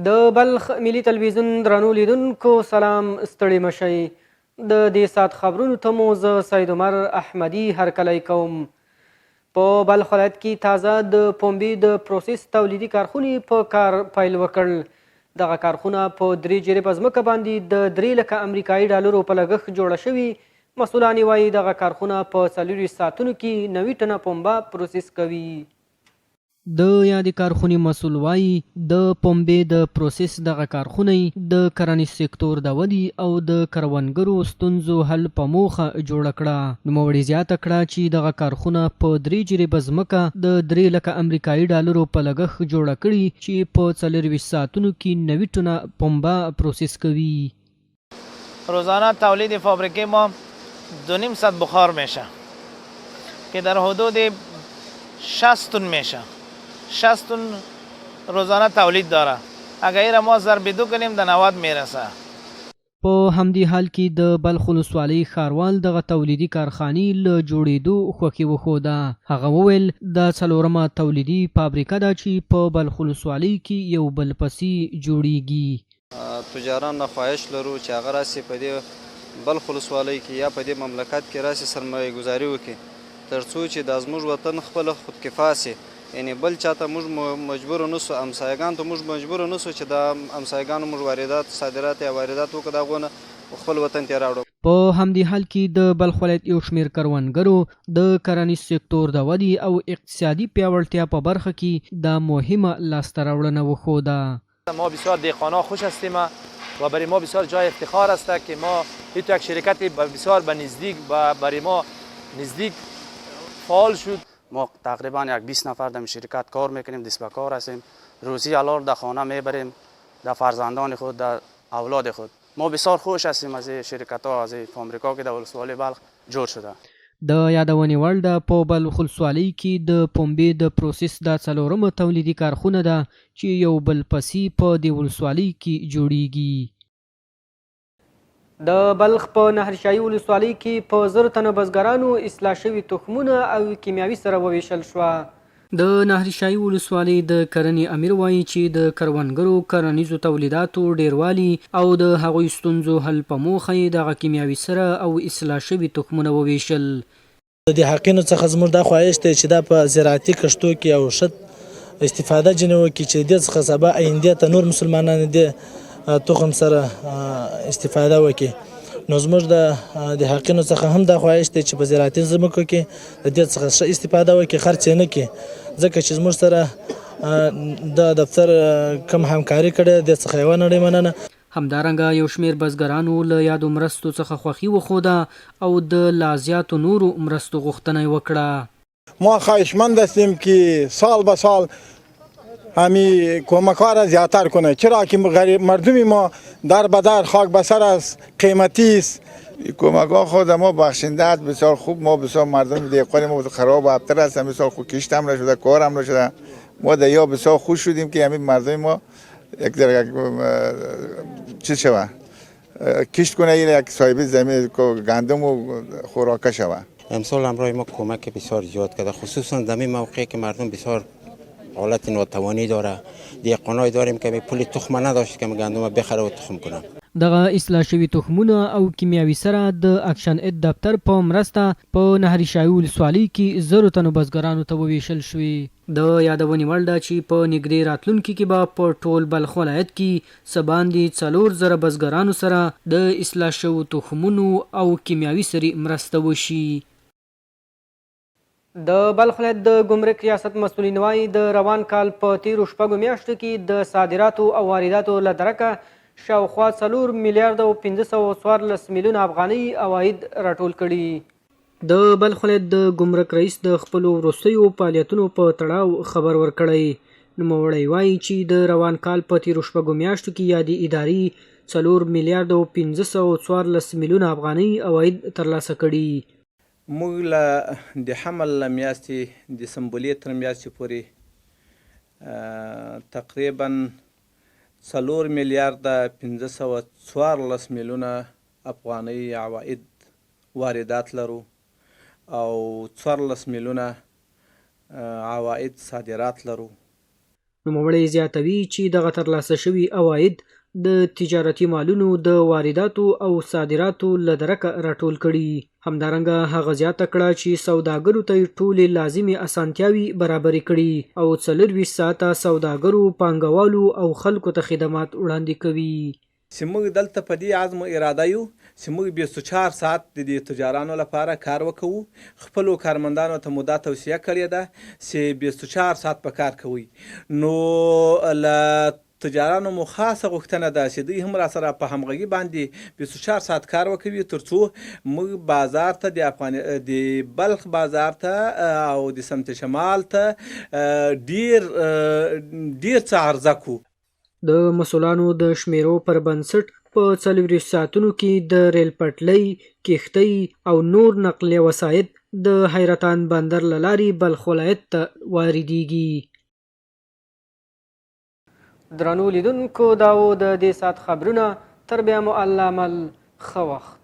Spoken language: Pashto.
د بلخ ملي تلویزیون درنو لیدونکو سلام، ستړي مشئ. د دې ساعت خبرونو ته مو زه سید عمر احمدي هرکلی کوم. په بلخ ولایت کې تازه د پنبې د پروسس تولیدي کارخونې په کار پیل وکړ. دغه کارخونه په 3 جریبه ځمکه باندې د 3 لکه امریکایي ډالرو په لګښت جوړه شوې. مسؤلان وایي دغه کارخونه په 40 ساعتونو کې 90 ټنه پنبه پروسس کوي. د یادې کارخونې مسؤل وایي د پنبې د پروسس دغه کارخونې د کرنیز سکتور د ودې او د کروندګرو ستونزو حل په موخه جوړه کړه. نوموړي زیاته کړه چې دغه کارخونه په 3 جریبه ځمکه د 3 لکه امریکایي ډالرو په لګښت جوړه کړي چې په 40 ساعتونو کې 90 ټنه پنبه پروسس کوي. روزانه تولید فابریکه ما 2.5 بخار میشه که در حدود 60 تن میشه. 60 تن روزانه تولید داره. اگر ما ضرب 2 کنیم د 90 میرسه. په همدې حال کې د بلخ ولسوالۍ ښاروال دغه تولیدي کارخانې له جوړېدو خوښي وښوده. هغه وویل دا 4مه تولیدي فابریکه ده چې په بلخ ولسوالۍ کې یو بل پسې جوړیږي. تجاران نه خواهش لرو چې هغه راسي په دې بلخ ولسوالۍ کې یا په دې مملکت کې راسي سرمایه ګزاري وکړي ترڅو چې دا زموږ وطن خپل خودکفا سي. یعنی بل چاته موږ مجبور نسو، همسایگان ته موږ مجبور نسو چې دا همسایگانو موږ واردات صادرات یا واردات وکړو دا غونه خپل وطن ته راوړو. په همدې حال کې د بلخ ولایت یو شمېر کروندګرو د کرنیز سکتور د ودې او اقتصادي پیاوړتیا په برخه کې دا مهمه لاسته راوړنه وښوده. ما بسیار دهقانا خوش هستیم و برای ما بسیار جای افتخار است که ما این یک شرکت بسیار به نزدیک برای ما نزدیک فعال شد. ما تقریبا یک 20 نفر در شرکت کار میکنیم، دست به کار هستیم. روزی حلال در خانه میبریم، در فرزندان خود، در اولاد خود. ما بسیار خوش هستیم از این شرکت ها، از این فابریکا که در ولسوالی بلخ جوړ شده. د یادونې وړ ده په بلخ ولسوالۍ کې د پنبې د پروسس دا 4مه تولیدي کارخونه ده چې یو بل پسې په دې ولسوالۍ کې جوړیږي. د بلخ په نهرشاهي ولسوالۍ کې په 1000 تنه بزګرانو اصلاح شوي تخمونه او کیمیاوي سره وویشل شوه. د نهرشاهي ولسوالۍ د کرنې امیر وایي چې د کروندګرو کرنیزو تولیداتو ډیروالي او د هغوی ستونزو حل په موخه یې دغه کیمیاوي سره او اصلاح شوي تخمونه وویشل. د حقینو څخه زموږ دا خواهش دی چې دا په زراعتي کښتو کې یو ښه استفاده ځینې وکړي چې دې څخه سبا آینده ته نور مسلمانان دې تخم سره استفاده وکړي. نو زموږ د حقینو څخه هم دا خواهش دی چې په زراعتي ځمکو کې د دې څخه ښه استفاده وکړي، خرڅ یې نه کړي، ځکه چې زموږ سره د دفتر کم همکاري کړې دې څخه یوه نړۍ مننه. همدارنګه یو شمېر بزګرانو له یادو مرستو څخه خوښي وښوده او د لا زیاتو نورو مرستو غوښتنه یې وکړه. ما خواهشمند هستیم که سال به سال همی کمک‌ها را زیادتر کنه، چرا که غریب مردم ما در بدر خاک بسر است، قیمتی است. کمک‌ها خود ما بخشنده است، بسیار خوب. ما بسیار مردم دهقان ما خراب و ابتر هستن، بسیار خوب کشتم نشده، کارم نشده. ما دیا بسیار خوش شدیم که همین مردم ما یک چیز شوه کشت کنه، یک صاحب زمین گندم و خوراکه شوه. امسال همراه ما کمک بسیار زیاد کرده، خصوصا در این موقعی که مردم بسیار حالت ناتوانی داره. دهقانای داریم که پول تخم نداشت که گندم بخره و تخم کنه. دغه اصلاح شوي تخمونه او کیمیاوي سره د اکشن اید دفتر په مرسته په نهرشاهي ولسوالۍ کې 1000 تنو بزګرانو ته وویشل شوي. د یادونې وړ ده چې په نږدې راتلونکي کې به په ټول بلخ ولایت کې څه باندې 4000 بزګرانو سره د اصلاح شوو تخمونو او کیمیاوي سرې مرسته وشي. د بلخ ولایت د ګمرک ریاست مسؤلین وایي د روان کال په 13 میاشتو کې د صادراتو او وارداتو له درکه شاوخوا 4 میلیارد او 514 میلیون افغانۍ عواید راټول کړي. د بلخ ولایت د ګمرک رئیس د خپلو وروستیو فعالیتونو په تړاو خبر ورکړی. نوموړی وایي چې د روان کال په 13 میاشتو کې یادې ادارې 4 میلیارد او 514 میلیون افغانۍ عواید ترلاسه کړي. موږ له د حمل له میاشتې د سنبلې تر میاشتې پورې تقریبا 4 میلیارد 514 میلیونه افغانۍ عواید واردات لرو او 14 میلیونه عواید صادرات لرو. نوموړی زیاتوي چې دغه ترلاسه شوي عواید د تجارتي مالونو د وارداتو او صادراتو له درکه راټول کړي. همدارنګه هغه زیاته کړه چې سوداګرو ته یې ټولې لازمي اسانتیاوې برابرې کړي او 24 ساعته سوداګرو، پانګوالو او خلکو ته خدمات وړاندې کوي. چې موږ دلته په دې عزم و اراده یو چې موږ 24 ساعت د دې تجارانو لپاره کار وکوو. خپلو کارمندانو ته مو دا توصیه کړې ده چې 24 ساعت په کار کوئ. نو له تجارانو مو خاصه غوښتنه ده چې دوی هم را سره په همغږي باندې 24 ساعت کار وکوي ترڅو موږ بازار ته د بلخ بازار ته او د سمت شمال ته ډیر څه عرضه کو. د مسؤلانو د شمیرو پر بنسټ په 24 ساعتونو کې د ریل پټلۍ، کښتۍ او نور نقلیه وسایط د حیرتان بندر له لارې بلخ ولایت ته واردېږي. درنو لیدونکو دا و د دې ساعت خبرونه. تر بیا مو الله مل ښه وخت.